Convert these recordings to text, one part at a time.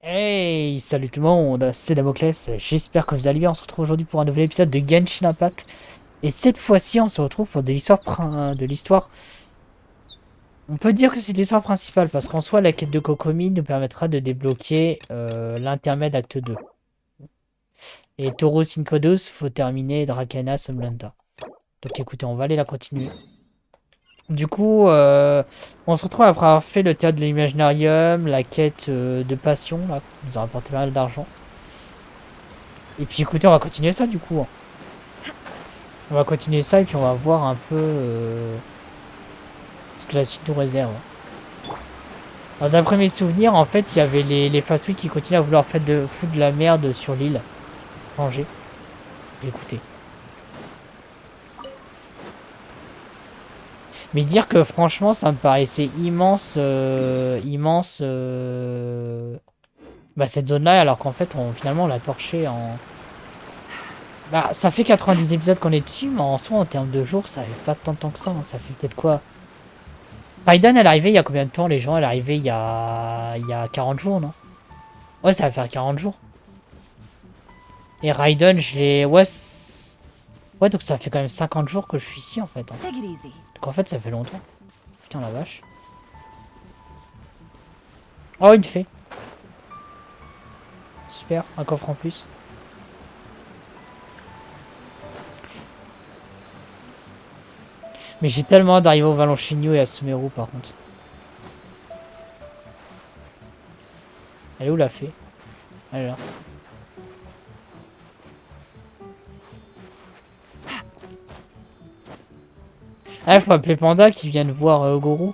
Hey, salut tout le monde, c'est Damoclès, j'espère que vous allez bien. On se retrouve aujourd'hui pour un nouvel épisode de Genshin Impact. Et cette fois-ci, on se retrouve pour de l'histoire. On peut dire que c'est de l'histoire principale, parce qu'en soi, la quête de Kokomi nous permettra de débloquer l'intermède acte 2. Et Tauros Incodos, faut terminer Drakena Somlanta. Donc écoutez, on va aller la continuer. Du coup, on se retrouve après avoir fait le théâtre de l'imaginarium, la quête de passion, là, qui nous a rapporté pas mal d'argent. Et puis écoutez, on va continuer ça du coup. On va continuer ça et puis on va voir un peu ce que la suite nous réserve. Alors, d'après mes souvenirs, en fait, il y avait les patrouilles qui continuaient à vouloir foutre de la merde sur l'île. Ranger. Écoutez. Mais dire que franchement, ça me paraissait immense, bah, cette zone-là, alors qu'en fait, finalement, on l'a torché en... Bah, ça fait 90 épisodes qu'on est dessus, mais en soi, en termes de jours, ça fait pas tant de temps que ça, hein. Ça fait peut-être quoi? Raiden, elle est arrivée il y a combien de temps, les gens? Elle est arrivée il y a 40 jours, non? Ouais, ça va faire 40 jours. Et Raiden, je l'ai... Ouais, ouais, donc ça fait quand même 50 jours que je suis ici, en fait, hein. Donc en fait, ça fait longtemps. Putain, la vache. Oh, une fée. Super, un coffre en plus. Mais j'ai tellement hâte d'arriver au Vallon Shinyu et à Sumeru, par contre. Elle est où, la fée? Elle est là. Ah, il faut appeler Panda qui vienne voir Goro.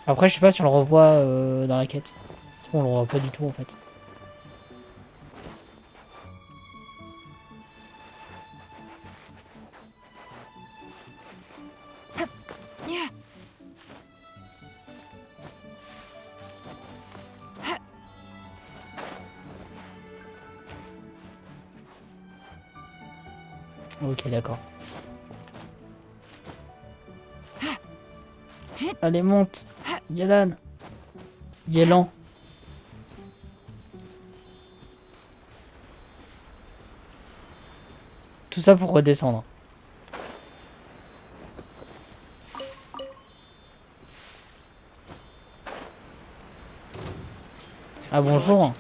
Après, je sais pas si on le revoit dans la quête. On le revoit pas du tout, en fait. Ok, d'accord. Allez, monte. Yelan. Yelan. Tout ça pour redescendre. Ah, bonjour.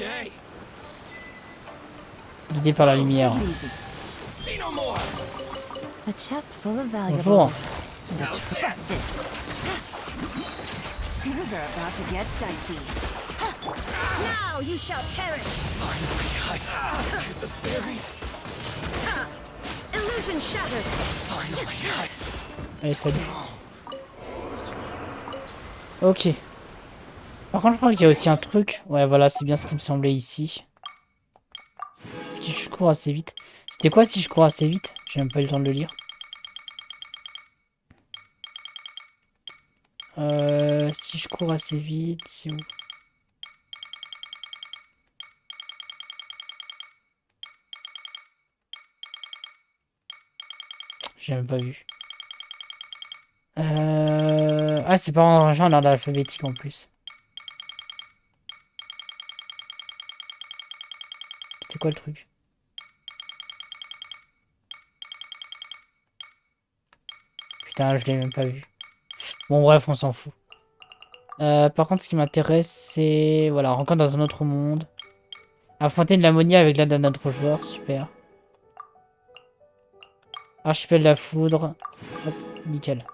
Guidé par la lumière. Bonjour. Allez, salut. Ok. Par contre, je crois qu'il y a aussi un truc. Ouais, voilà, c'est bien ce qui me semblait ici. Est-ce que je cours assez vite? C'était quoi si je cours assez vite? J'ai même pas eu le temps de le lire. Si je cours assez vite, c'est où? J'ai même pas vu. Ah, c'est pas en ordre alphabétique en plus. C'était quoi le truc? Putain, je l'ai même pas vu. Bon, bref, on s'en fout. Par contre, ce qui m'intéresse, c'est... Voilà, rencontre dans un autre monde. Affronter une Lamonia avec l'aide d'un autre joueur, super. Archipel de la foudre. Hop, nickel.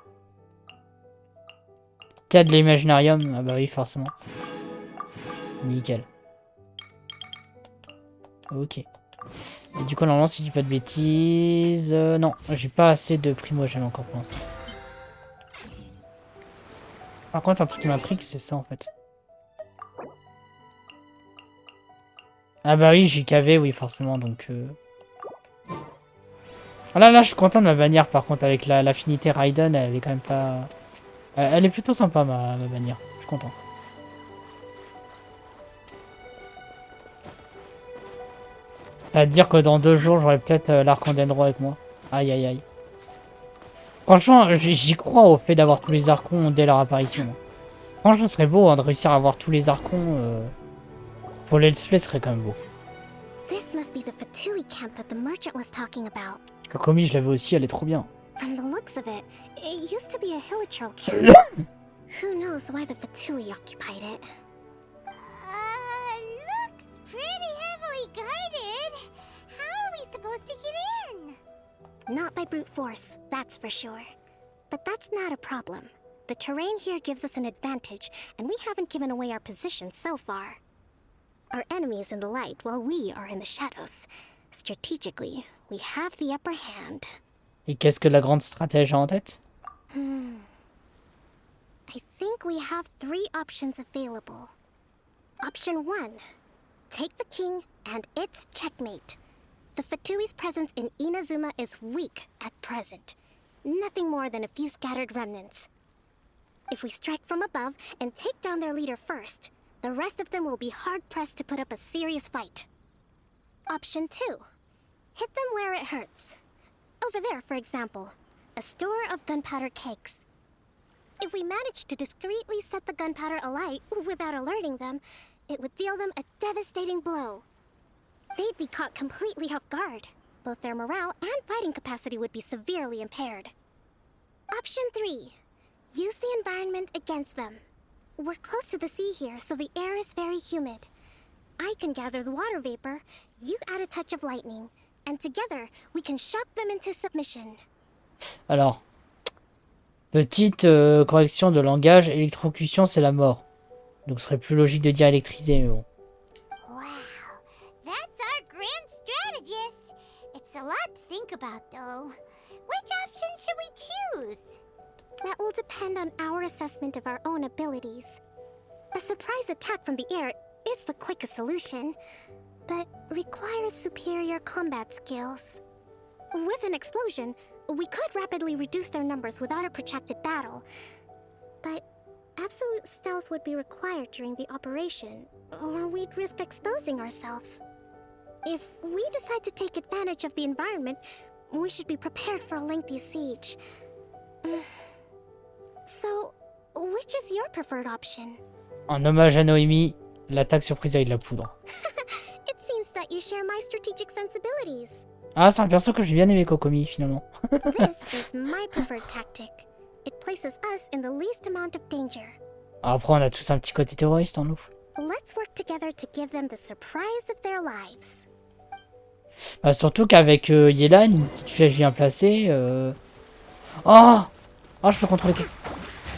Théâtre de l'imaginarium. Ah bah oui, forcément. Nickel. Ok. Et du coup, normalement, si je dis pas de bêtises... non, j'ai pas assez de primogènes encore pour l'instant. Par contre, un truc qui m'a pris, c'est ça, en fait. Ah bah oui, j'ai KV, oui, forcément, donc... Ah là, je suis content de ma bannière, par contre, avec l'affinité Raiden, elle est quand même pas... Elle est plutôt sympa, ma bannière. Je suis content. C'est-à-dire que dans 2 jours, j'aurai peut-être l'arc-en-dendro avec moi. Aïe, aïe, aïe. Franchement, j'y crois au fait d'avoir tous les archons dès leur apparition. Franchement, ce serait beau hein, de réussir à avoir tous les archons. Pour le let's play, ce serait quand même beau. This must be the Fatui camp that the merchant was talking about. Kokomi, je l'avais aussi, elle est trop bien. From the looks of it, it used to be a hilichurl camp. Who knows why the Fatui occupied it? Looks pretty heavily guarded. How are we supposed to get in? Not by brute force, that's for sure. But that's not a problem. The terrain here gives us an advantage, and we haven't given away our position so far. Our enemy is in the light while we are in the shadows. Strategically, we have the upper hand. Et qu'est-ce que la grande stratège a en tête? I think we have 3 options available. Option 1. Take the king and it's checkmate. The Fatui's presence in Inazuma is weak at present. Nothing more than a few scattered remnants. If we strike from above and take down their leader first, the rest of them will be hard-pressed to put up a serious fight. Option 2. Hit them where it hurts. Over there, for example, a store of gunpowder cakes. If we manage to discreetly set the gunpowder alight without alerting them, it would deal them a devastating blow. They'd be caught completely off guard. Both their morale and fighting capacity would be severely impaired. Option 3. Use the environment against them. We're close to the sea here, so the air is very humid. I can gather the water vapor, you add a touch of lightning, and together we can shock them into submission. Alors, petite correction de langage, électrocution c'est la mort. Donc ce serait plus logique de dire électriser, mais bon. Wow, that's our grand strategist. It's a lot to think about, though. Which option should we choose? That will depend on our assessment of our own abilities. A surprise attack from the air is the quickest solution, but requires superior combat skills. With an explosion, we could rapidly reduce their numbers without a protracted battle, but absolute stealth would be required during the operation, or we'd risk exposing ourselves. If we decide to take advantage of the environment, we should be prepared for a lengthy siege. So, which is your preferred option? En hommage à Noémie, l'attaque surprise avec de la poudre. It seems that you share my strategic sensibilities. Ah, c'est un perso que j'ai bien aimé, Kokomi, finalement. This is my preferred tactic. It places us in the least amount of danger. Après, on a tous un petit côté terroriste en nous. Let's work together to give them the surprise of their lives. Bah, surtout qu'avec Yelan, une petite flèche bien placée. Oh! Oh, je peux contrôler.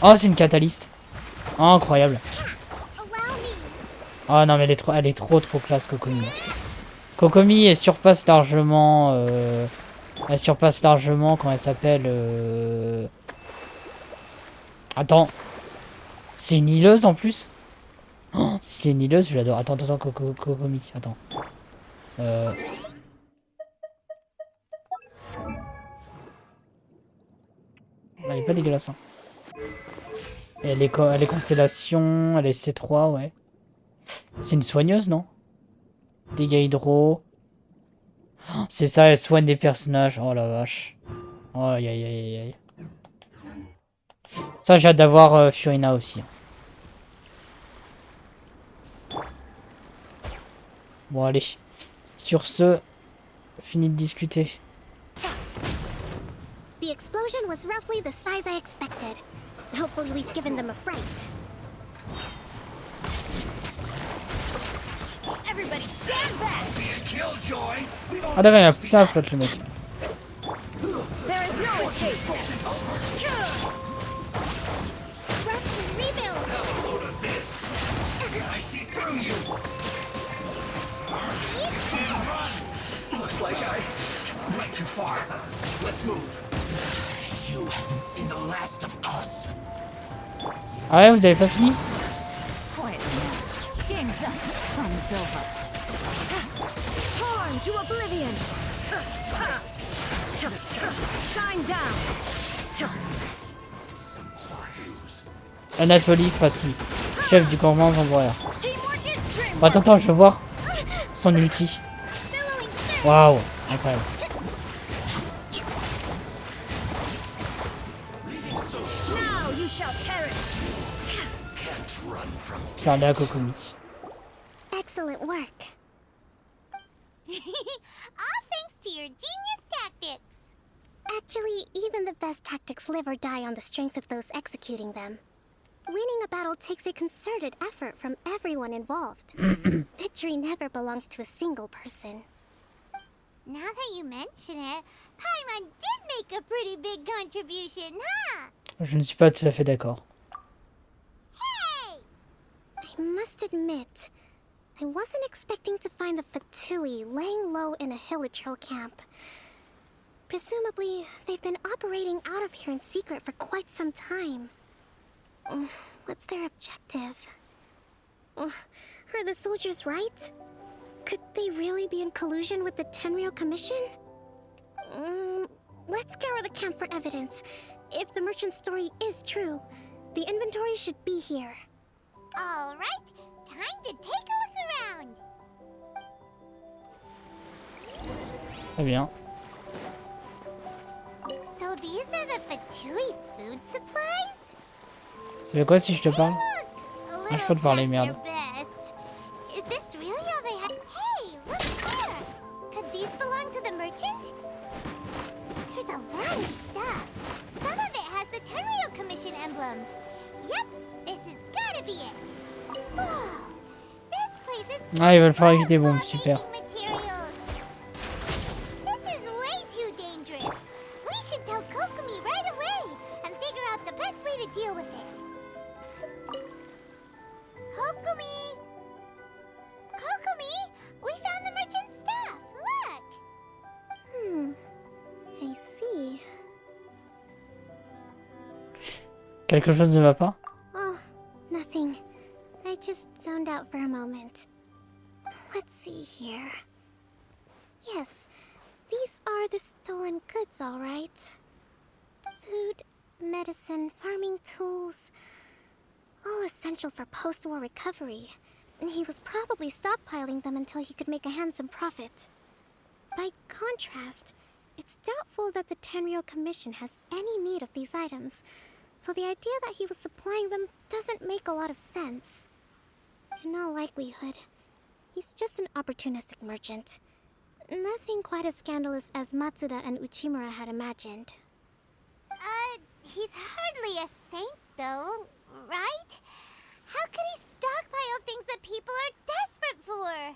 Oh, c'est une catalyste. Oh, incroyable. Oh non, mais elle est trop classe, Kokomi. Kokomi, elle surpasse largement. Elle surpasse largement quand elle s'appelle. Attends. C'est une hileuse en plus? Oh, si c'est une hileuse, je l'adore. Attends, Kokomi. Attends. Elle est pas dégueulasse. Hein. Elle est constellation, elle est C3, ouais. C'est une soigneuse, non? Dégâts hydro. Oh, c'est ça, elle soigne des personnages. Oh la vache. Oh aïe aïe aïe aïe. Ça, j'ai hâte d'avoir Furina aussi. Bon, allez. Sur ce, fini de discuter. The explosion was roughly the size I expected. Hopefully we've given them a fright. Everybody stand back! Ah d'accord, il a poussé un flotte le mec. There is no escape. Rest and rebuild. I see through you. Looks like I went too far. Let's move. You haven't seen the last of us. Ah ouais, vous avez pas fini? Torn to oblivion. Shine down. Anatoly Fatui, chef du commandement temporaire. Bon, attends, je veux voir son ulti. Waouh, incroyable. Je vais aller à Kokomi. Excellent work. All thanks to your genius tactics. Actually, even the best tactics live or die on the strength of those executing them. Winning a battle takes a concerted effort from everyone involved. Victory never belongs to a single person. Now that you mention it, Paimon did make a pretty big contribution, huh? Je ne suis pas tout à fait d'accord. Hey! I must admit, I wasn't expecting to find the Fatui laying low in a Hilichurl camp. Presumably, they've been operating out of here in secret for quite some time. What's their objective? Are the soldiers right? Could they really be in collusion with the Tenryou Commission? Let's scour the camp for evidence. If the merchant's story is true, the inventory should be here. All right, time to take a look around. Très bien. So these are the Fatui food supplies? Ça fait quoi si je te parle? Look, Ah, je peux te parler, merde. Is this really all they have? Hey, look there! Could these belong to the merchant? There's a lot of stuff. Some of it has the Tenryou Commission emblem. Yep, this has gotta be it. Whoa, this place is Ah, ils veulent fabriquer des bombes, super. materials. This is way too dangerous. We should tell Kokomi right away and figure out the best way to deal with it. Kokomi! Kokomi! We found the merchant's stuff! Look! I see. Quelque chose ne va pas? Oh, nothing. I just zoned out for a moment. Let's see here. Yes, these are the stolen goods, all right. Food, medicine, farming tools. All essential for post-war recovery. And he was probably stockpiling them until he could make a handsome profit. By contrast, it's doubtful that the Tenryou Commission has any need of these items, so the idea that he was supplying them doesn't make a lot of sense. In all likelihood, he's just an opportunistic merchant. Nothing quite as scandalous as Matsuda and Uchimura had imagined. He's hardly a saint, though, right? How could he stockpile things that people are desperate for?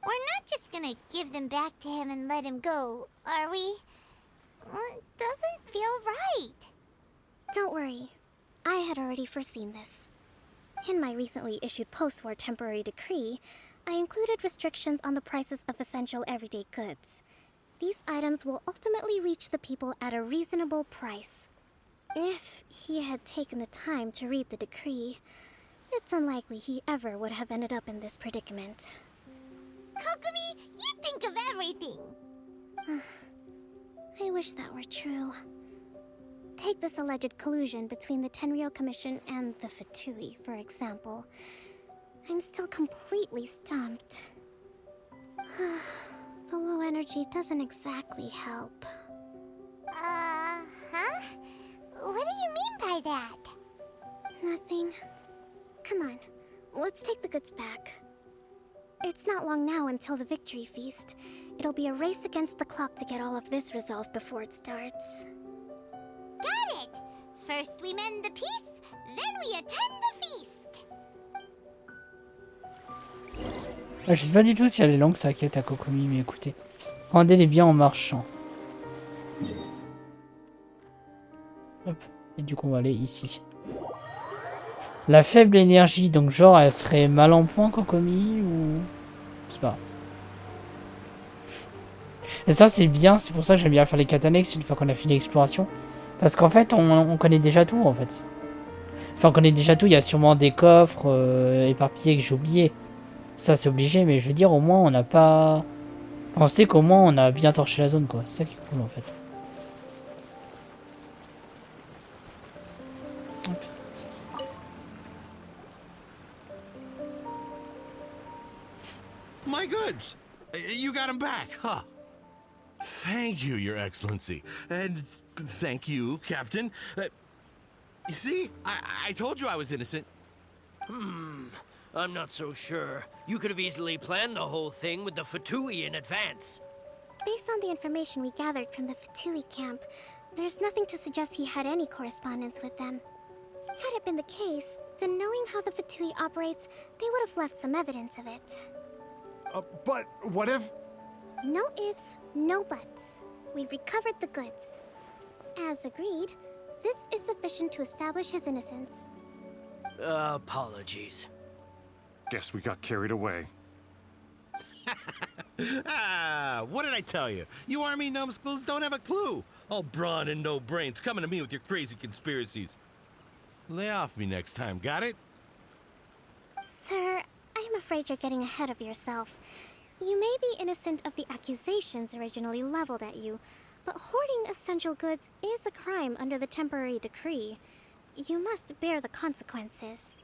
We're not just gonna give them back to him and let him go, are we? It doesn't feel right. Don't worry. I had already foreseen this. In my recently issued post-war temporary decree, I included restrictions on the prices of essential everyday goods. These items will ultimately reach the people at a reasonable price. If he had taken the time to read the decree, it's unlikely he ever would have ended up in this predicament. Kokomi, you think of everything! I wish that were true. Take this alleged collusion between the Tenryou Commission and the Fatui, for example. I'm still completely stumped. The low energy doesn't exactly help. Huh? What do you mean by that? Nothing. Come on, let's take the goods back. It's not long now until the victory feast. It'll be a race against the clock to get all of this resolved before it starts. Got it! First we mend the peace, then we attend the feast! Je sais pas du tout si elle est longue sa quête à Kokomi, mais écoutez. Rendez les biens en marchant. Hop. Et du coup on va aller ici. La faible énergie, donc genre elle serait mal en point Kokomi ou... Je sais pas. Et ça c'est bien, c'est pour ça que j'aime bien faire les quêtes annexes une fois qu'on a fini l'exploration. Parce qu'en fait on connaît déjà tout en fait. Enfin on connaît déjà tout, il y a sûrement des coffres éparpillés que j'ai oubliés. Ça c'est obligé, mais je veux dire au moins on n'a pas... On sait qu'au moins on a bien torché la zone quoi, c'est ça qui est cool en fait. My goods! You got them back, huh? Thank you, Your Excellency. And thank you, Captain. You see, I told you I was innocent. I'm not so sure. You could have easily planned the whole thing with the Fatui in advance. Based on the information we gathered from the Fatui camp, there's nothing to suggest he had any correspondence with them. Had it been the case, then knowing how the Fatui operates, they would have left some evidence of it. But what if... No ifs, no buts. We've recovered the goods. As agreed, this is sufficient to establish his innocence. Apologies. Guess we got carried away. What did I tell you? You army numbskulls don't have a clue. All brawn and no brains coming to me with your crazy conspiracies. Lay off me next time, got it? Sir, I'm afraid you're getting ahead of yourself. You may be innocent of the accusations originally leveled at you, but hoarding essential goods is a crime under the temporary decree. You must bear the consequences.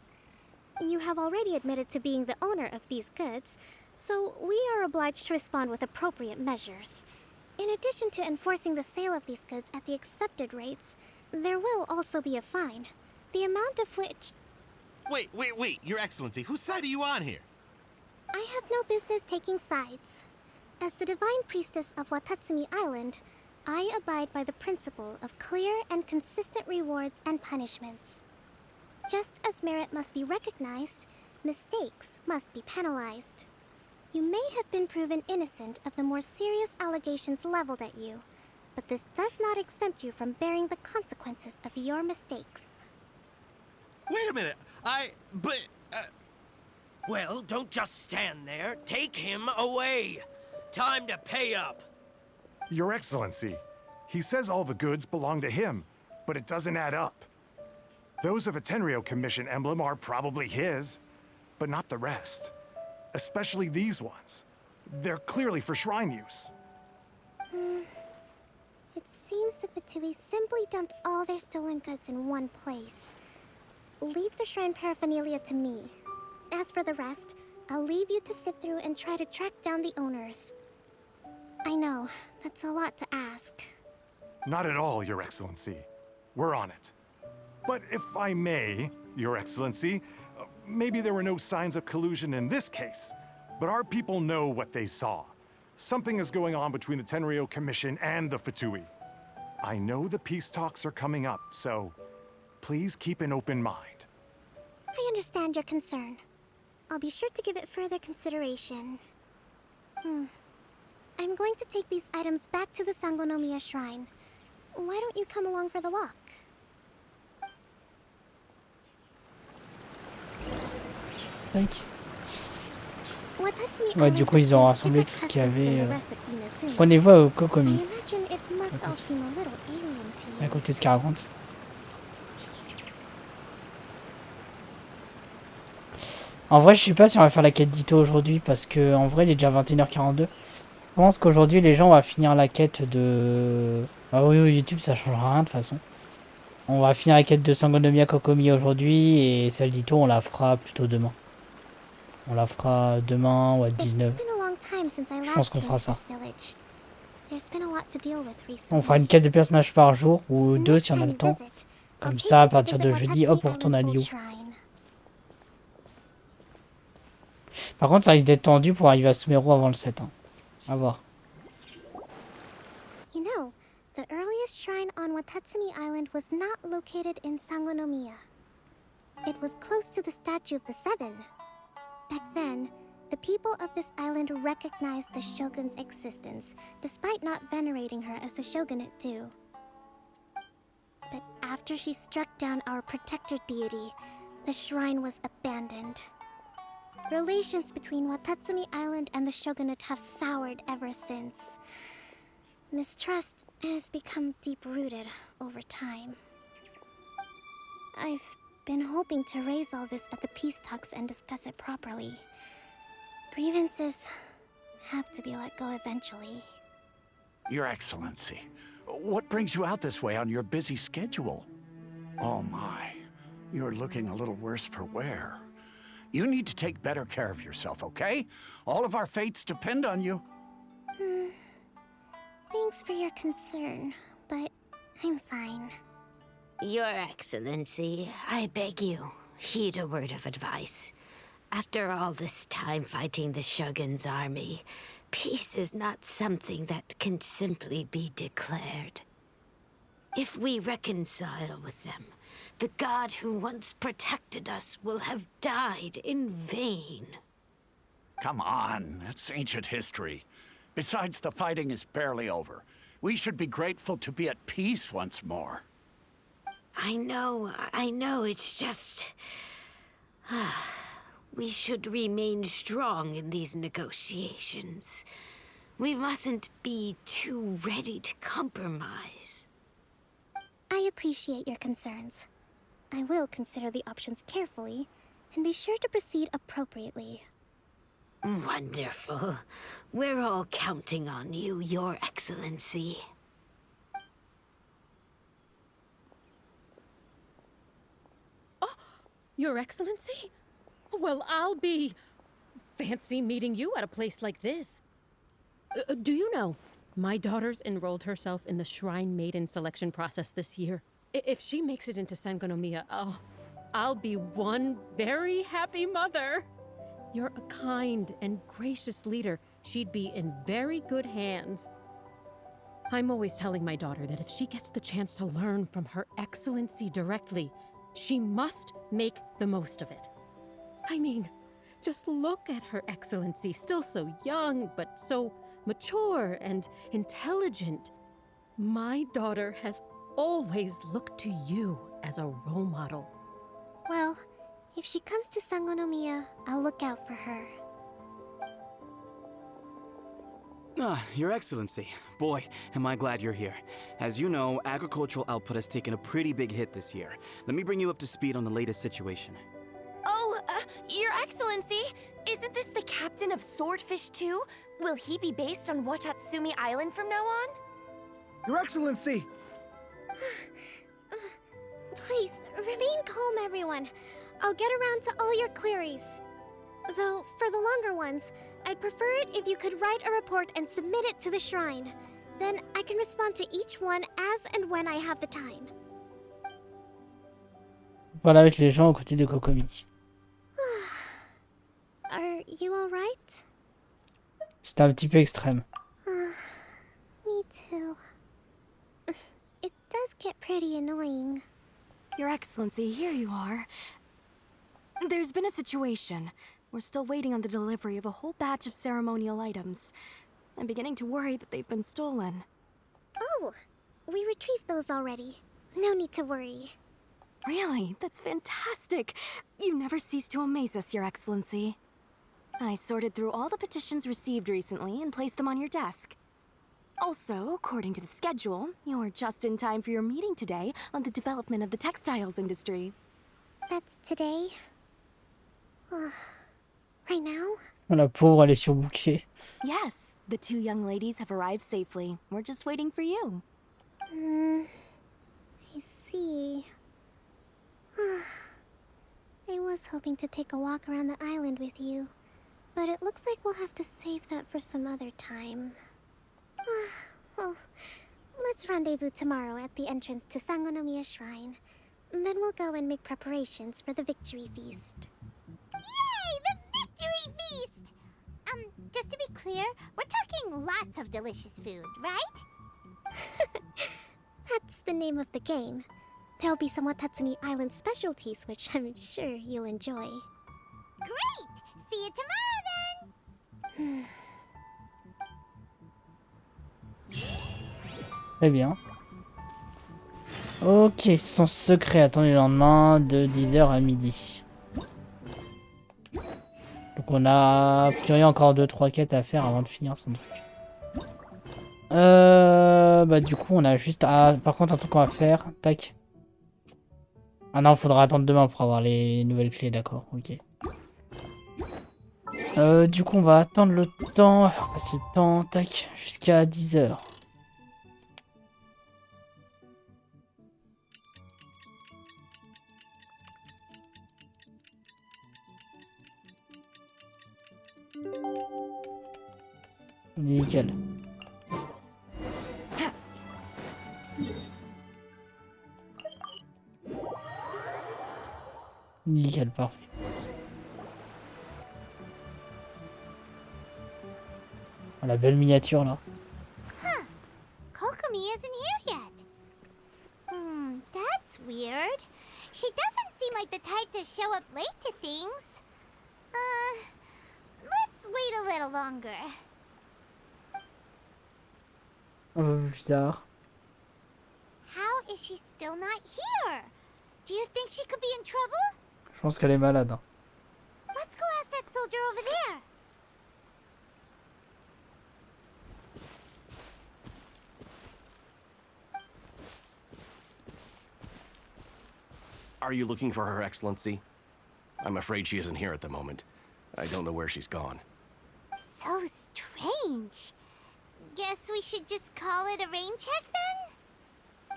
You have already admitted to being the owner of these goods, so we are obliged to respond with appropriate measures. In addition to enforcing the sale of these goods at the accepted rates, there will also be a fine, the amount of which... Wait, Your Excellency, whose side are you on here? I have no business taking sides. As the Divine Priestess of Watatsumi Island, I abide by the principle of clear and consistent rewards and punishments. Just as merit must be recognized, mistakes must be penalized. You may have been proven innocent of the more serious allegations leveled at you, but this does not exempt you from bearing the consequences of your mistakes. Wait a minute, Well, don't just stand there. Take him away. Time to pay up. Your Excellency, he says all the goods belong to him, but it doesn't add up. Those of a Tenryou Commission emblem are probably his, but not the rest. Especially these ones. They're clearly for shrine use. It seems the Fatui simply dumped all their stolen goods in one place. Leave the shrine paraphernalia to me. As for the rest, I'll leave you to sift through and try to track down the owners. I know, that's a lot to ask. Not at all, Your Excellency. We're on it. But if I may, Your Excellency, maybe there were no signs of collusion in this case, but our people know what they saw. Something is going on between the Tenryou Commission and the Fatui. I know the peace talks are coming up, so please keep an open mind. I understand your concern. I'll be sure to give it further consideration. I'm going to take these items back to the Sangonomiya Shrine. Why don't you come along for the walk? Tac. Watatsumi Ouais, du Island coup, ils ont observes rassemblé different tout ce qu'il y customs than avait. the rest of Inazuma. Prenez-vous au I Kokomi. imagine it must all seem a little alien to you. Écoutez ce qu'il raconte. En vrai, je sais pas si on va faire la quête d'Ito aujourd'hui parce que en vrai, il est déjà 21h42. Je pense qu'aujourd'hui, les gens vont finir la quête de. Ah oui, YouTube, ça changera rien de toute façon. On va finir la quête de Sangonomiya Kokomi aujourd'hui et celle d'Ito, on la fera plutôt demain. On la fera demain ou à 19. Je pense qu'on fera ça. On fera une quête de personnages par jour ou deux si on a le temps. Comme ça, à partir de jeudi, hop, on retourne à Lyon. Par contre, ça risque d'être tendu pour arriver à Sumeru avant le 7. Hein. À voir. You know, the earliest shrine on Watatsumi Island was not located in Sangonomiya. It was close to the statue of the Seven. Back then, the people of this island recognized the shogun's existence, despite not venerating her as the shogunate do. But after she struck down our protector deity, the shrine was abandoned. Relations between Watatsumi Island and the shogunate have soured ever since. Mistrust has become deep-rooted over time. I've been hoping to raise all this at the peace talks and discuss it properly. Grievances have to be let go eventually. Your Excellency, what brings you out this way on your busy schedule? Oh my, you're looking a little worse for wear. You need to take better care of yourself, okay? All of our fates depend on you. Thanks for your concern, but I'm fine. Your Excellency, I beg you, heed a word of advice. After all this time fighting the Shogun's army, peace is not something that can simply be declared. If we reconcile with them, the god who once protected us will have died in vain. Come on, that's ancient history. Besides, the fighting is barely over. We should be grateful to be at peace once more. I know, it's just... We should remain strong in these negotiations. We mustn't be too ready to compromise. I appreciate your concerns. I will consider the options carefully, and be sure to proceed appropriately. Wonderful. We're all counting on you, Your Excellency. Oh, Your Excellency? Well, I'll be... fancy meeting you at a place like this. Do you know, my daughter's enrolled herself in the Shrine Maiden selection process this year. If she makes it into Sangonomiya, I'll be one very happy mother. You're a kind and gracious leader. She'd be in very good hands. I'm always telling my daughter that if she gets the chance to learn from Her Excellency directly, she must make the most of it. I mean, just look at Her Excellency, still so young, but so mature and intelligent. My daughter has always looked to you as a role model. Well, if she comes to Sangonomiya, I'll look out for her. Your Excellency. Boy, am I glad you're here. As you know, agricultural output has taken a pretty big hit this year. Let me bring you up to speed on the latest situation. Oh, Your Excellency, isn't this the captain of Swordfish 2? Will he be based on Watatsumi Island from now on? Your Excellency! Please, remain calm, everyone. I'll get around to all your queries. Though, for the longer ones, I'd prefer it if you could write a report and submit it to the shrine. Then I can respond to each one as and when I have the time. Voilà avec les gens aux côtés de Kokomi. Are you alright? C'était un petit peu extrême. Me too. It does get pretty annoying. Your Excellency, here you are. There's been a situation. We're still waiting on the delivery of a whole batch of ceremonial items. I'm beginning to worry that they've been stolen. Oh, we retrieved those already. No need to worry. Really? That's fantastic. You never cease to amaze us, Your Excellency. I sorted through all the petitions received recently and placed them on your desk. Also, according to the schedule, you're just in time for your meeting today on the development of the textiles industry. That's today? Right now? La pauvre, elle est surbookée. Yes, the two young ladies have arrived safely. We're just waiting for you. I see. I was hoping to take a walk around the island with you, but it looks like we'll have to save that for some other time. Well, let's rendezvous tomorrow at the entrance to Sangonomiya Shrine. Then we'll go and make preparations for the victory feast. Yay! The victory feast! Just to be clear, we're talking lots of delicious food, right? That's the name of the game. There'll be some Watatsumi Island specialties, which I'm sure you'll enjoy. Great! See you tomorrow then! Très bien. Ok, son secret attendu le lendemain de 10h à midi. Donc on a priori encore 2-3 quêtes à faire avant de finir son truc. Bah du coup on a juste... Ah, par contre un truc qu'on va faire... Tac. Ah non, faudra attendre demain pour avoir les nouvelles clés, d'accord, ok. Du coup on va attendre le temps, on va faire passer le temps, tac, jusqu'à 10h. Nickel. Nickel, parfait. La belle miniature là. Huh. Kokomi isn't here yet. That's weird. She doesn't seem like the type to show up late to things. Let's wait a little longer. Un peu plus tard. How is she still not here? Do you think she could be in trouble? Je pense qu'elle est malade. Hein. Let's go ask that soldier over there. Are you looking for Her Excellency? I'm afraid she isn't here at the moment. I don't know where she's gone. So strange. Guess we should just call it a rain check then?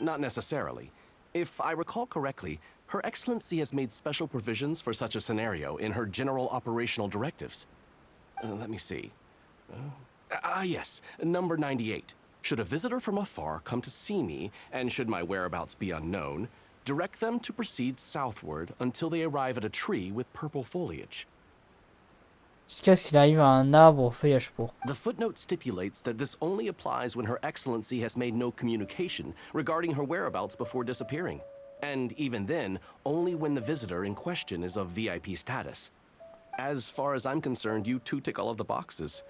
Not necessarily. If I recall correctly, Her Excellency has made special provisions for such a scenario in her general operational directives. Let me see. Yes, number 98. Should a visitor from afar come to see me, and should my whereabouts be unknown, direct them to proceed southward until they arrive at a tree with purple foliage. Jusqu'à ce qu'il arrive à un arbre au feuillage pourpre. The footnote stipulates that this only applies when Her Excellency has made no communication regarding her whereabouts before disappearing. And even then, only when the visitor in question is of VIP status. As far as I'm concerned, you two tick all of the boxes.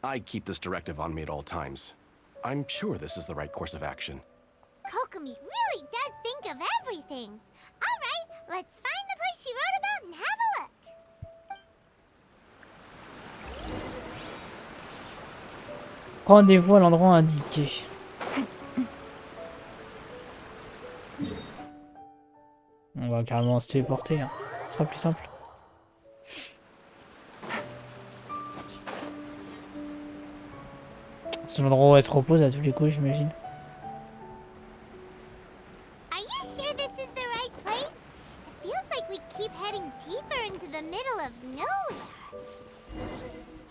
I keep this directive on me at all times. I'm sure this is the right course of action. Kokomi really does think of everything. All right, let's find the place she wrote about and have a look. Rendez-vous à l'endroit indiqué. On va carrément se téléporter. Hein. Ce sera plus simple. C'est l'endroit où elle se repose à tous les coups, j'imagine. Are you sure this is the right place? It feels like we keep heading deeper into the middle of nowhere.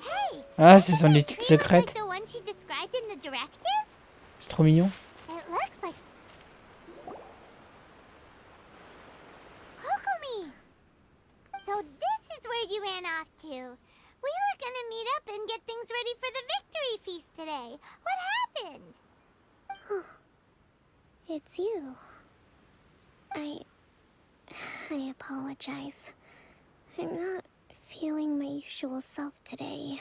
Hey! Ah, c'est son étude secrète. Like the one she described in the directive? C'est trop mignon. It looks like Kokomi! So this is where you ran off to. We were gonna meet up and get things ready for the victory feast today. What happened? It's you. I apologize. I'm not feeling my usual self today.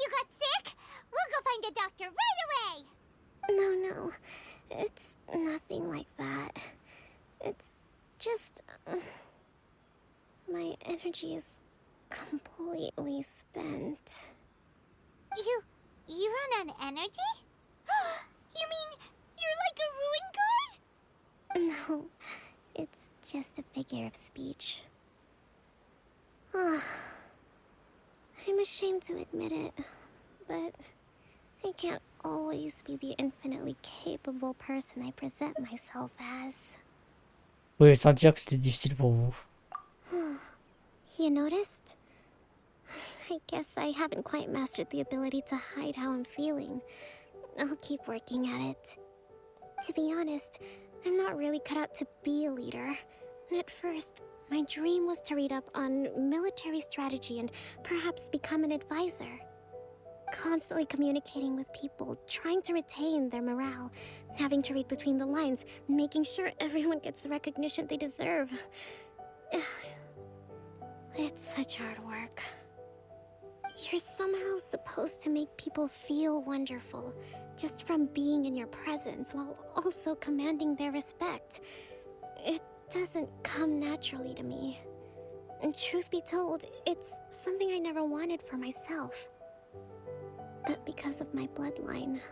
You got sick? We'll go find a doctor right away! No. It's nothing like that. It's just... my energy is completely spent. You run on energy? You mean you're like a ruin guard? No, it's just a figure of speech. I'm ashamed to admit it, but I can't always be the infinitely capable person I present myself as. Vous pouvez sentir que c'était difficile pour vous. You noticed? I guess I haven't quite mastered the ability to hide how I'm feeling. I'll keep working at it. To be honest, I'm not really cut out to be a leader. At first, my dream was to read up on military strategy and perhaps become an advisor. Constantly communicating with people, trying to retain their morale, having to read between the lines, making sure everyone gets the recognition they deserve. It's such hard work. You're somehow supposed to make people feel wonderful, just from being in your presence, while also commanding their respect. It doesn't come naturally to me. And truth be told, it's something I never wanted for myself. But because of my bloodline,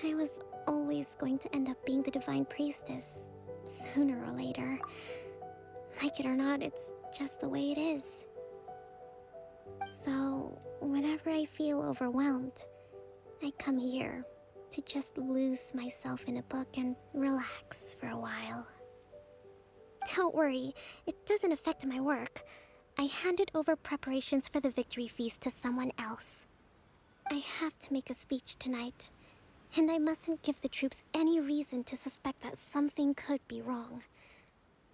I was always going to end up being the divine priestess, sooner or later. Like it or not, it's just the way it is. So, whenever I feel overwhelmed, I come here to just lose myself in a book and relax for a while. Don't worry, it doesn't affect my work. I handed over preparations for the victory feast to someone else. I have to make a speech tonight, and I mustn't give the troops any reason to suspect that something could be wrong.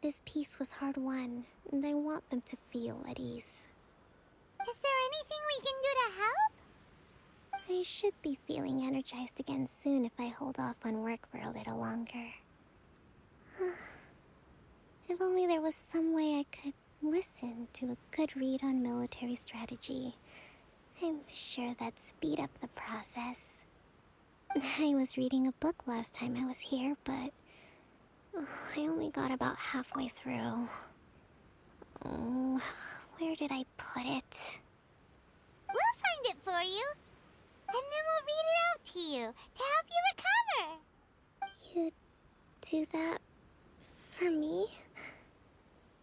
This peace was hard won, and I want them to feel at ease. Is there anything we can do to help? I should be feeling energized again soon if I hold off on work for a little longer. If only there was some way I could listen to a good read on military strategy. I'm sure that'd speed up the process. I was reading a book last time I was here, but I only got about halfway through. Oh, where did I put it? We'll find it for you. And then we'll read it out to you to help you recover. You do that for me?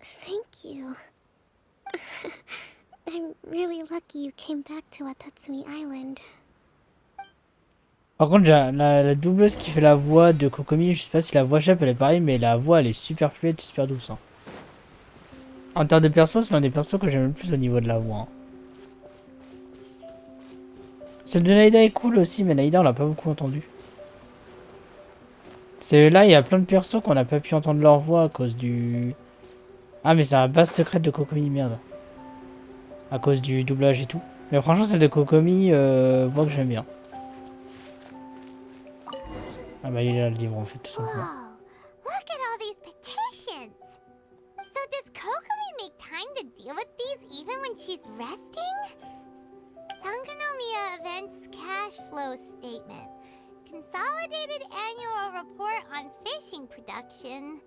Thank you. I'm really lucky you came back to Watatsumi Island. Par contre, la doubleuse qui fait la voix de Kokomi, je sais pas si la voix chef elle est pareille, mais la voix elle est super fluide, super douce. Hein. En termes de perso, c'est l'un des persos que j'aime le plus au niveau de la voix. Hein. Celle de Naïda est cool aussi, mais Naïda on l'a pas beaucoup entendu. C'est là, il y a plein de persos qu'on n'a pas pu entendre leur voix à cause du... Ah mais c'est la base secrète de Kokomi, merde. À cause du doublage et tout. Mais franchement celle de Kokomi, voix que j'aime bien. Ah bah il est là le livre en fait tout simplement. Whoa, look at all these petitions. So does Kokomi make time to deal with these even when she's resting? Sangonomiya Events Cash Flow Statement. Consolidated Annual Report on Fishing Production.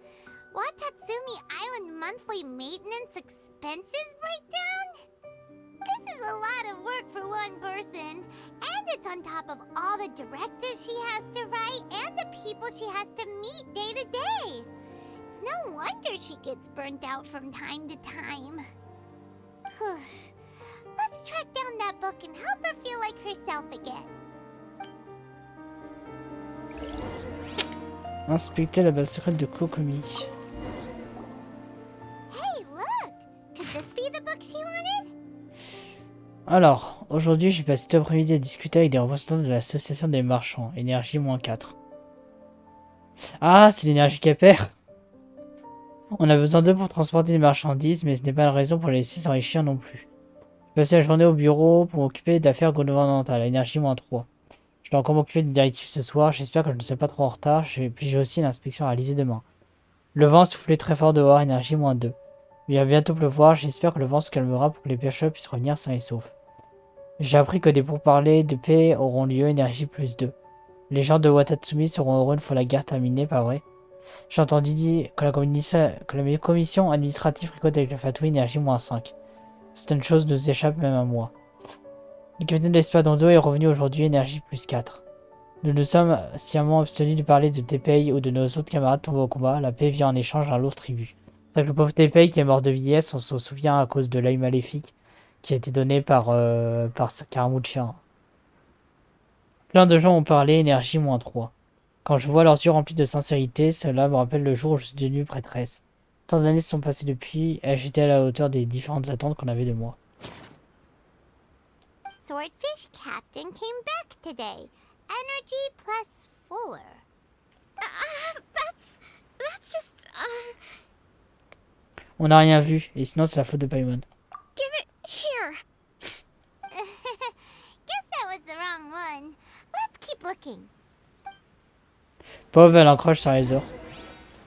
Watatsumi Island Monthly Maintenance Expenses Breakdown? This is a lot of work for one person, and it's on top of all the directives she has to write and the people she has to meet day to day. It's no wonder she gets burnt out from time to time. Let's track down that book and help her feel like herself again. Inspecter la base secrète de Kokomi. Hey, look! Could this be the book she wanted? Alors, aujourd'hui j'ai passé tout l'après-midi à discuter avec des représentants de l'association des marchands, énergie -4. Ah, c'est l'énergie qu'elle perd. On a besoin d'eux pour transporter des marchandises, mais ce n'est pas la raison pour les laisser s'enrichir non plus. J'ai passé la journée au bureau pour m'occuper d'affaires gouvernementales, énergie -3. Je dois encore m'occuper d'une directive ce soir, j'espère que je ne serai pas trop en retard, puis j'ai aussi une inspection à réaliser demain. Le vent soufflait très fort dehors, énergie -2. Il va bientôt pleuvoir, j'espère que le vent se calmera pour que les pêcheurs puissent revenir sains et saufs. J'ai appris que des pourparlers de paix auront lieu, énergie +2. Les gens de Watatsumi seront heureux une fois la guerre terminée, pas vrai? J'ai entendu dire que la commission administrative ricote avec le Fatui, énergie -5. Certaines choses nous échappent même à moi. Le capitaine de l'Espadon d'eau est revenu aujourd'hui, énergie +4. Nous nous sommes sciemment abstenus de parler de Tepei ou de nos autres camarades tombés au combat. La paix vient en échange d'un lourd tribut. C'est vrai que le pauvre Tepei qui est mort de vieillesse, on se souvient à cause de l'œil maléfique qui a été donné par Karamuchia. Plein de gens ont parlé, énergie -3. Quand je vois leurs yeux remplis de sincérité, cela me rappelle le jour où je suis devenue prêtresse. Tant d'années se sont passées depuis, et j'étais à la hauteur des différentes attentes qu'on avait de moi. Swordfish Captain came back today. Energy +4. That's just, On n'a rien vu, et sinon c'est la faute de Paimon. Give it here. Guess that was the wrong one. Let's keep looking. Pauvre, elle encroche sur les ors.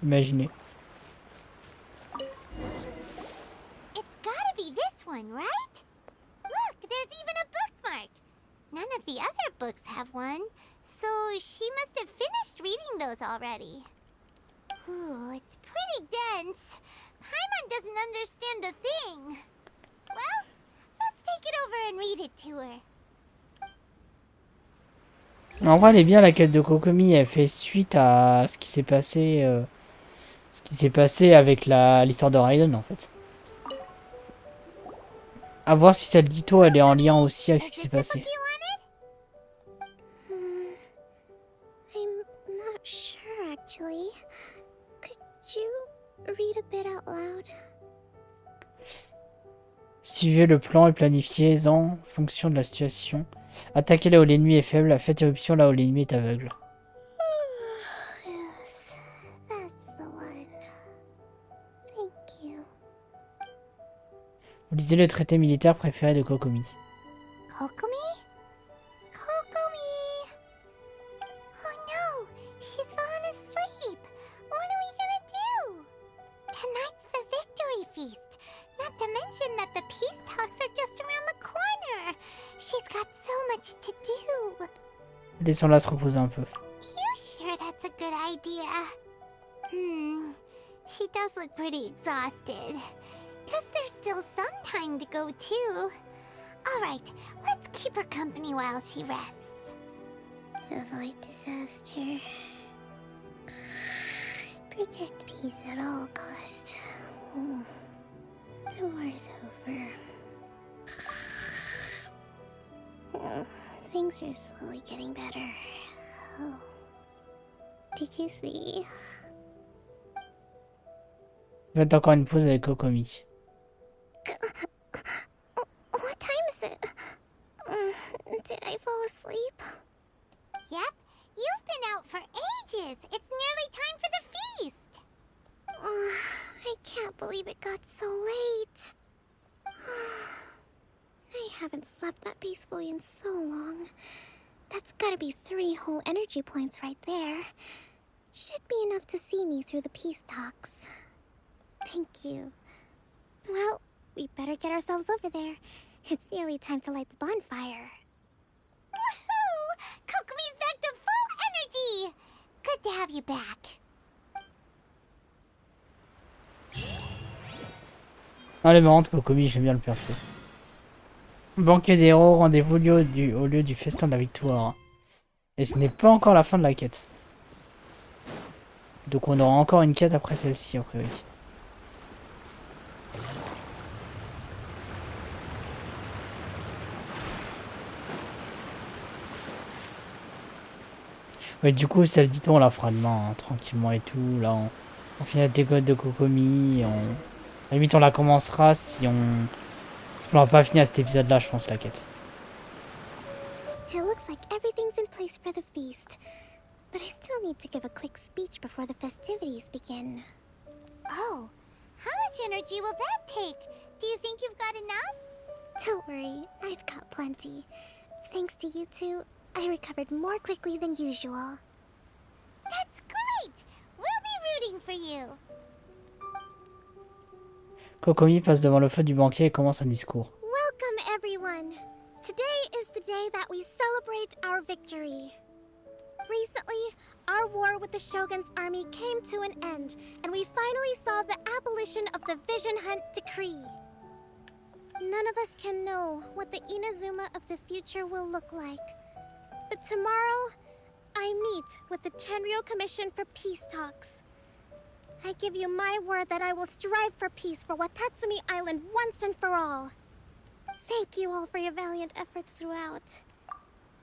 Imaginez. It's gotta be this one, right? Look, there's even a bookmark. None of the other books have one, so she must have finished reading those already. Ooh, it's pretty dense. Paimon doesn't understand a thing. Well, let's take it over and read it to her. En vrai, elle est bien la quête de Kokomi. Elle fait suite à ce qui s'est passé, avec l'histoire de Raiden en fait. À voir si celle d'Ito elle est en lien aussi avec ce qui s'est passé. I'm not sure actually. Could you read a bit out loud? Suivez le plan et planifiez-en fonction de la situation. Attaquez là où l'ennemi est faible, faites éruption là où l'ennemi est aveugle. Yes, that's the one. Thank you. Vous lisez le traité militaire préféré de Kokomi. Kokomi? Koko She's got so much to do. Laissons-la se reposer un peu. You sure that's a good idea? She does look pretty exhausted. Guess there's still some time to go too. Alright, let's keep her company while she rests. Avoid disaster. Protect peace at all costs. The war's over. Things are slowly getting better. Did you see? Faites encore une pause avec Kokomi. What time is it? Did I fall asleep? Yep, you've been out for ages. It's nearly time for the feast. I can't believe it got so late. I haven't slept that peacefully in so long. That's gotta be 3 whole energy points right there. Should be enough to see me through the peace talks. Thank you. Well, we better get ourselves over there. It's nearly time to light the bonfire. Woohoo! Kokomi's back to full energy! Good to have you back. Elle est marrante, Kokomi, j'aime bien le perso. Banquet des héros, rendez-vous au lieu du festin de la victoire. Et ce n'est pas encore la fin de la quête. Donc on aura encore une quête après celle-ci, a priori. Ouais, du coup, celle dit on la fera demain, hein, tranquillement et tout. Là, on finit la décote de Kokomi. À la limite, on la commencera si on... Parce qu'on n'aura pas fini à cet épisode-là, je pense, la quête. It looks like everything's in place for the feast. But I still need to give a quick speech before the festivities begin. Oh, how much energy will that take? Do you think you've got enough? Don't worry, I've got plenty. Thanks to you two, I recovered more quickly than usual. That's great! We'll be rooting for you. Kokomi passe devant le feu du banquier et commence un discours. Welcome, everyone. Today is the day that we celebrate our victory. Recently, our war with the Shogun's army came to an end, and we finally saw the abolition of the Vision Hunt Decree. None of us can know what the Inazuma of the future will look like. But tomorrow, I meet with the Tenryou Commission for peace talks. I give you my word that I will strive for peace for Watatsumi Island once and for all. Thank you all for your valiant efforts throughout.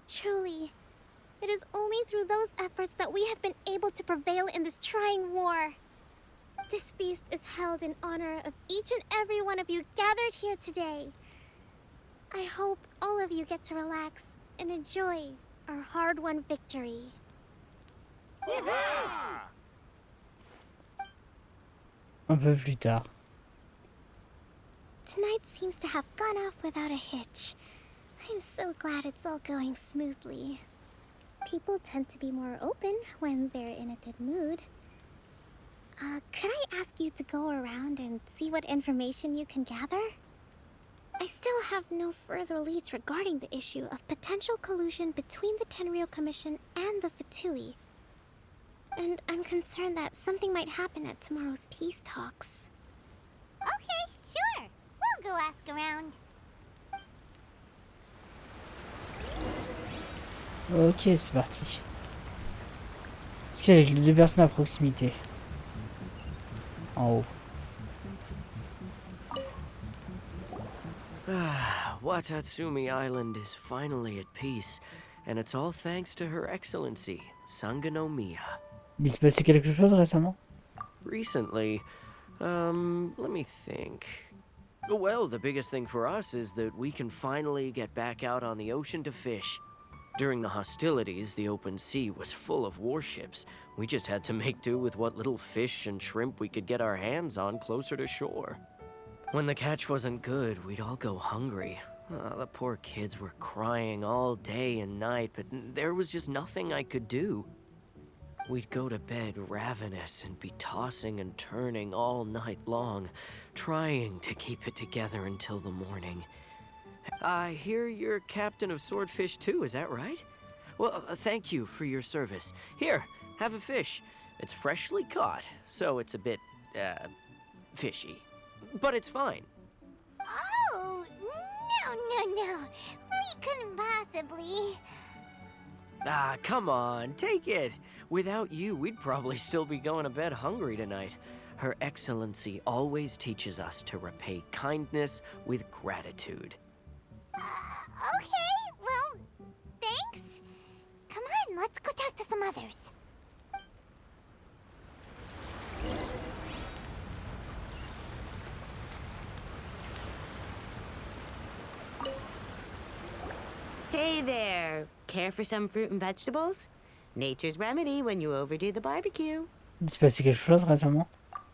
Truly, it is only through those efforts that we have been able to prevail in this trying war. This feast is held in honor of each and every one of you gathered here today. I hope all of you get to relax and enjoy our hard-won victory. Un peu plus tard. Tonight seems to have gone off without a hitch. I'm so glad it's all going smoothly. People tend to be more open when they're in a good mood. Could I ask you to go around and see what information you can gather? I still have no further leads regarding the issue of potential collusion between the Tenryou Commission and the Fatui. And I'm concerned that something might happen at tomorrow's peace talks. Okay, sure. We'll go ask around. Ok, c'est parti. Est-ce qu'il y a les 2 personnes à proximité? En haut. Watatsumi Island is finally at peace, and it's all thanks to Her Excellency, Sangonomiya. Il s'est passé quelque chose récemment? Recently, let me think. Well, the biggest thing for us is that we can finally get back out on the ocean to fish. During the hostilities, the open sea was full of warships. We just had to make do with what little fish and shrimp we could get our hands on closer to shore. When the catch wasn't good, we'd all go hungry. The poor kids were crying all day and night, but there was just nothing I could do. We'd go to bed ravenous and be tossing and turning all night long, trying to keep it together until the morning. I hear you're captain of Swordfish too, is that right? Well, thank you for your service. Here, have a fish. It's freshly caught, so it's a bit, fishy. But it's fine. Oh, no. We couldn't possibly. Ah, come on, take it. Without you, we'd probably still be going to bed hungry tonight. Her Excellency always teaches us to repay kindness with gratitude. Okay, well, thanks. Come on, let's go talk to some others. Hey there. Care for some fruit and vegetables? Nature's remedy when you overdo the barbecue. Il s'est passé quelque chose récemment?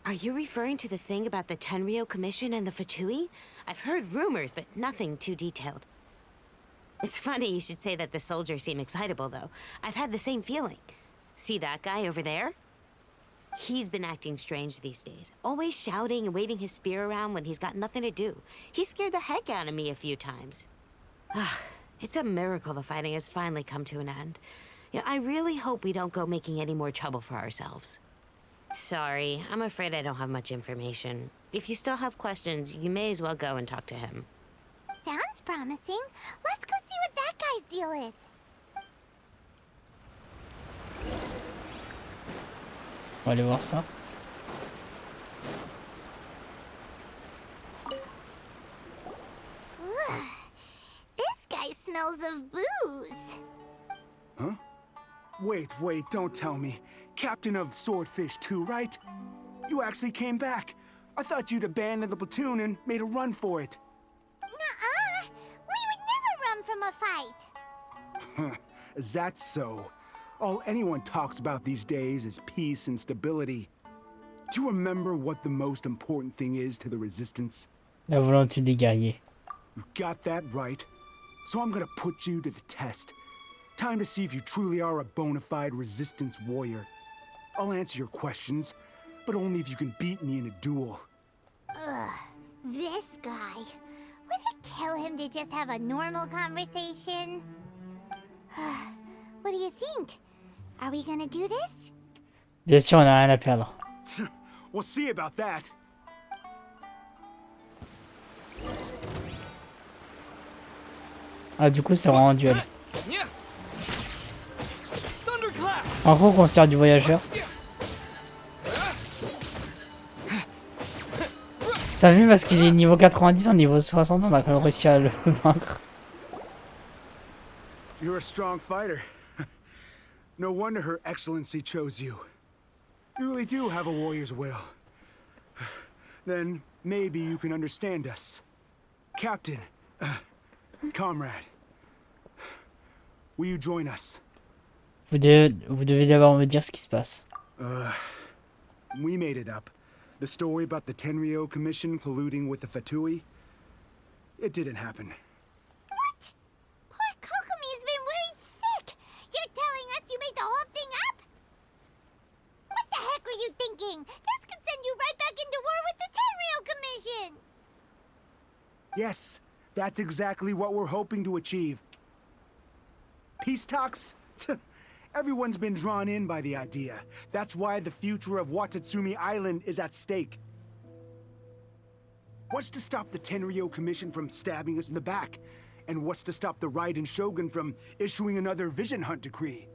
Are you referring to the thing about the Tenryou Commission and the Fatui? I've heard rumors, but nothing too detailed. It's funny you should say that the soldiers seem excitable, though. I've had the same feeling. See that guy over there? He's been acting strange these days. Always shouting and waving his spear around when he's got nothing to do. He scared the heck out of me a few times. It's a miracle the fighting has finally come to an end. Yeah, I really hope we don't go making any more trouble for ourselves. Sorry, I'm afraid I don't have much information. If you still have questions, you may as well go and talk to him. Sounds promising. Let's go see what that guy's deal is. On va aller voir ça. Ugh. This guy smells of booze. Huh? Wait, don't tell me. Captain of Swordfish too, right? You actually came back. I thought you'd abandoned the platoon and made a run for it. Nuh-uh. We would never run from a fight. Is that so? All anyone talks about these days is peace and stability. Do you remember what the most important thing is to the Resistance? La volonté des guerriers. You got that right. So I'm gonna put you to the test. Time to see if you truly are a bona fide Resistance warrior. I'll answer your questions, but only if you can beat me in a duel. Ugh, this guy. Would it kill him to just have a normal conversation? What do you think? Are we gonna do this? Bien sûr, on n'a rien à perdre. We'll see about that. Ah, du coup, c'est vraiment un duel. En gros, qu'on sert du voyageur. Ça vu parce qu'il est niveau 90, en niveau 60, on a quand même réussi à le vaincre. You're a strong fighter. No wonder Her Excellency chose you. You really do have a warrior's will. Then maybe you can understand us. Captain, comrade, will you join us? Vous devez d'abord me dire ce qui se passe. We made it up. The story about the Tenryou Commission colluding with the Fatui. It didn't happen. What? Poor Kokomi's been worried sick. You're telling us you made the whole thing up? What the heck were you thinking? This could send you right back into war with the Tenryou Commission. Yes, that's exactly what we're hoping to achieve. Peace talks? Everyone's been drawn in by the idea. That's why the future of Watatsumi Island is at stake. What's to stop the Tenryou Commission from stabbing us in the back? And what's to stop the Raiden Shogun from issuing another Vision Hunt decree?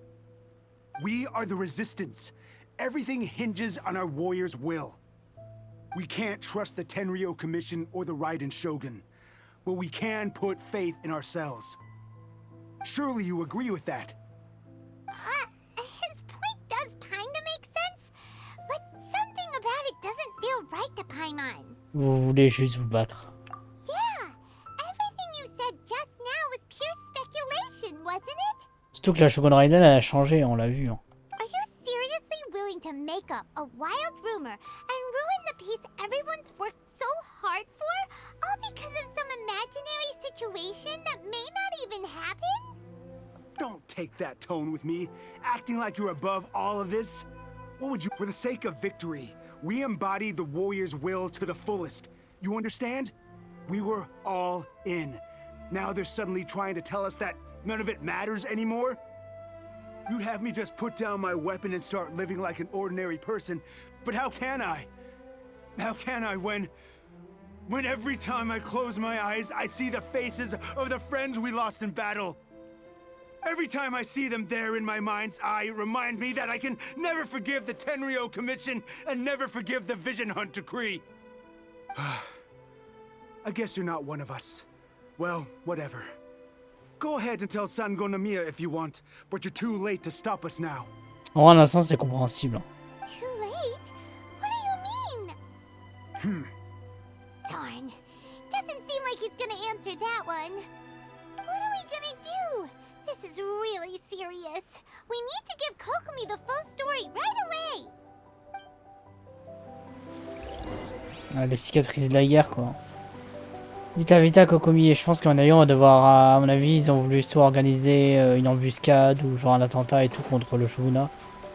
We are the Resistance. Everything hinges on our warrior's will. We can't trust the Tenryou Commission or the Raiden Shogun, but we can put faith in ourselves. Surely you agree with that? His point does kinda make sense, but something about it doesn't feel right to Paimon. Vous voulez juste vous battre. Yeah, everything you said just now was pure speculation, wasn't it? Surtout que la Shogun Raiden elle a changé, on l'a vu. Hein. Are you seriously willing to make up a wild rumor and ruin the peace everyone's worked so hard for, all because of some imaginary situation that may not even happen? Don't take that tone with me, acting like you're above all of this. What would you... For the sake of victory, we embodied the warrior's will to the fullest. You understand? We were all in. Now they're suddenly trying to tell us that none of it matters anymore? You'd have me just put down my weapon and start living like an ordinary person, but how can I? How can I when every time I close my eyes, I see the faces of the friends we lost in battle? Every time I see them there in my mind's eye, it reminds me that I can never forgive the Tenryou Commission and never forgive the Vision Hunt Decree. I guess you're not one of us. Well, whatever. Go ahead and tell Sangonomiya if you want, but you're too late to stop us now. En vrai, un sens, c'est compréhensible. Too late? What do you mean? Darn. Doesn't seem like he's gonna answer that one. What are we gonna do? This is really serious. We need to give Kokomi the full story right away. Les cicatrices de la guerre, quoi. Dites la vérité à Kokomi, et je pense qu'à mon avis, on va devoir, à mon avis, ils ont voulu soit organiser une embuscade ou genre un attentat et tout contre le shogunat.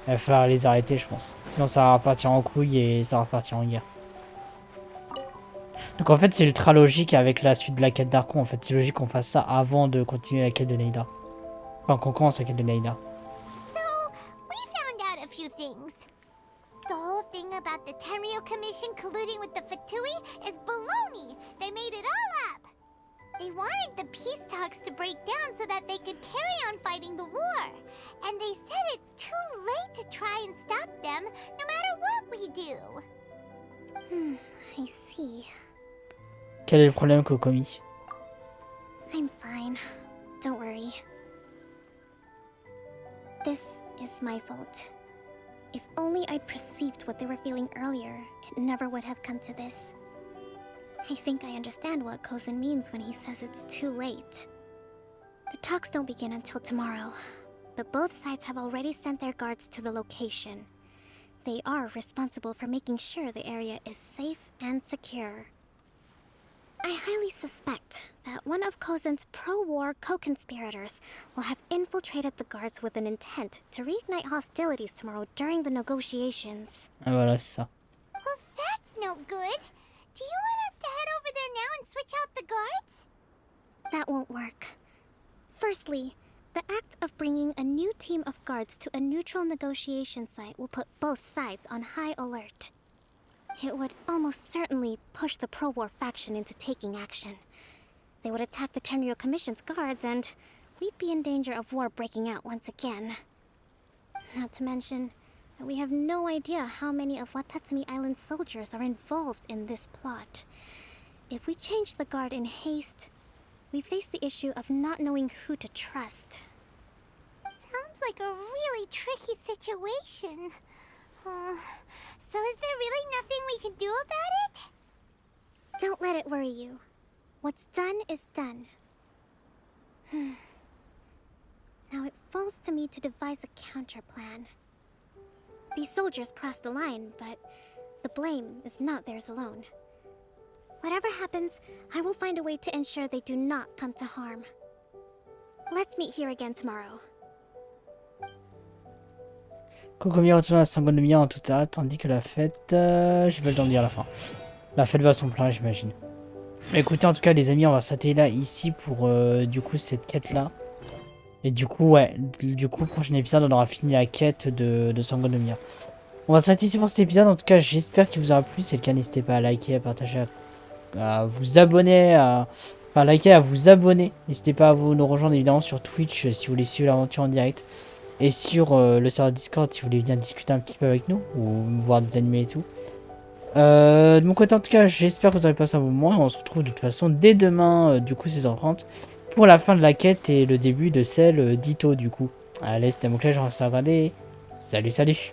Il va falloir les arrêter, je pense. Sinon, ça va repartir en couille et ça va repartir en guerre. Donc en fait, c'est ultra logique avec la suite de la quête d'Archon. En fait, c'est logique qu'on fasse ça avant de continuer la quête de Neida. Enfin, qu'on commence la quête de Neida. So, we found out a few things. The whole thing about the Tenryou Commission colluding with the Fatui is baloney. They made it all up. They wanted the peace talks to break down so that they could carry on fighting the war. And they said it's too late to try and stop them, no matter what we do. I see. Quel est le problème, Kokomi? I'm fine. Don't worry. This is my fault. If only I'd perceived what they were feeling earlier, it never would have come to this. I think I understand what Kozin means when he says it's too late. The talks don't begin until tomorrow, but both sides have already sent their guards to the location. They are responsible for making sure the area is safe and secure. I highly suspect that one of Kozin's pro-war co-conspirators will have infiltrated the guards with an intent to reignite hostilities tomorrow during the negotiations. Ah voilà, c'est ça. Well, that's no good. Do you want us to head over there now and switch out the guards? That won't work. Firstly, the act of bringing a new team of guards to a neutral negotiation site will put both sides on high alert. It would almost certainly push the pro-war faction into taking action. They would attack the Tenryou Commission's guards, and we'd be in danger of war breaking out once again. Not to mention that we have no idea how many of Watatsumi Island's soldiers are involved in this plot. If we change the guard in haste, we face the issue of not knowing who to trust. Sounds like a really tricky situation. So is there really nothing we can do about it? Don't let it worry you. What's done is done. Now it falls to me to devise a counter plan. These soldiers crossed the line, but the blame is not theirs alone. Whatever happens, I will find a way to ensure they do not come to harm. Let's meet here again tomorrow. Kokomi retourne à Sangonomiya en toute hâte, tandis que la fête... j'ai pas le temps de dire la fin. La fête va à son plein, j'imagine. Mais écoutez, en tout cas, les amis, on va s'atteler là, ici, pour, du coup, cette quête-là. Et du coup, ouais, prochain épisode, on aura fini la quête de Sangonomiya. On va s'arrêter ici pour cet épisode. En tout cas, j'espère qu'il vous aura plu. Si c'est le cas, n'hésitez pas à liker, à partager, à vous abonner, à liker, à vous abonner. N'hésitez pas à nous rejoindre, évidemment, sur Twitch, si vous voulez suivre l'aventure en direct. Et sur le serveur Discord si vous voulez venir discuter un petit peu avec nous ou voir des animés et tout. De mon côté en tout cas j'espère que vous avez passé un bon moment. On se retrouve de toute façon dès demain du coup 16h30 pour la fin de la quête et le début de celle d'Ito du coup. Allez c'était mon clé, je reste à regarder. Salut salut.